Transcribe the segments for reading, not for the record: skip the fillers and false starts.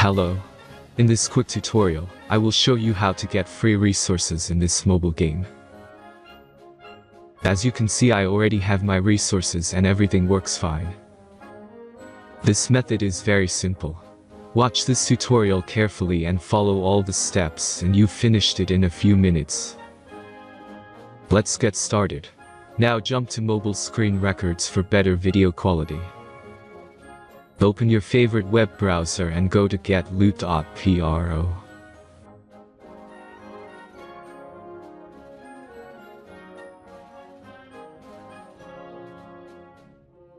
Hello. In this quick tutorial, I will show you how to get free resources in this mobile game. As you can see, I already have my resources and everything works fine. This method is very simple. Watch this tutorial carefully and follow all the steps and you've finished it in a few minutes. Let's get started. Now jump to mobile screen records for better video quality. Open your favorite web browser and go to getloot.pro.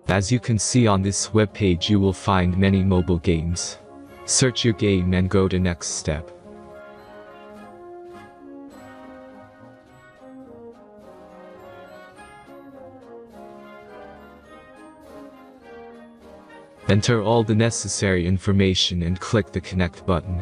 As you can see on this web page, you will find many mobile games. Search your game and go to next step. Enter all the necessary information and click the connect button.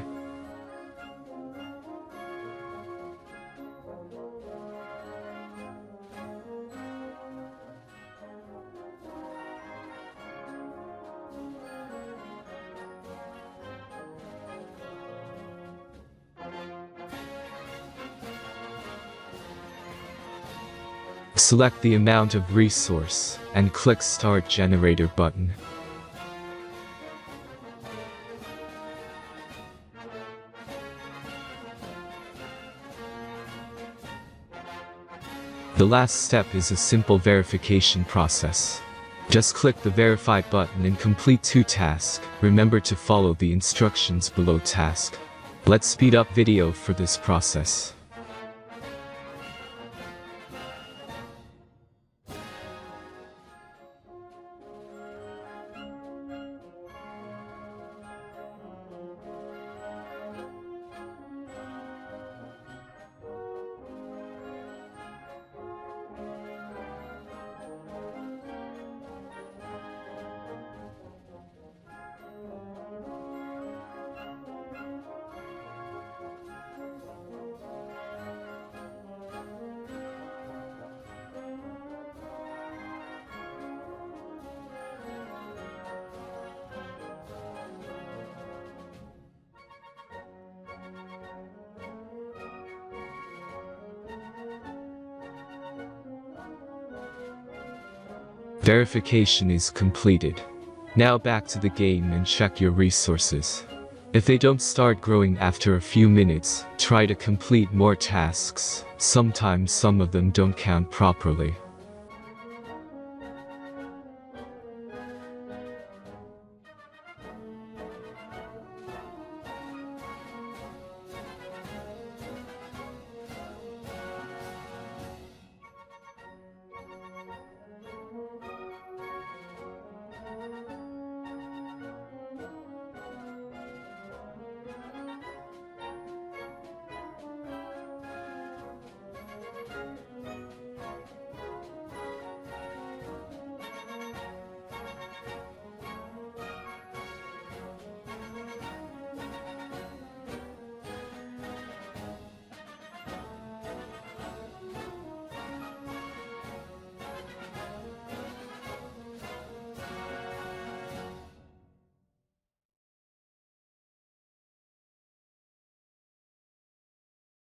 Select the amount of resource and click Start Generator button. The last step is a simple verification process. Just click the Verify button and complete 2 tasks. Remember to follow the instructions below task. Let's speed up video for this process. Verification is completed. Now back to the game and check your resources. If they don't start growing after a few minutes, try to complete more tasks. Sometimes some of them don't count properly.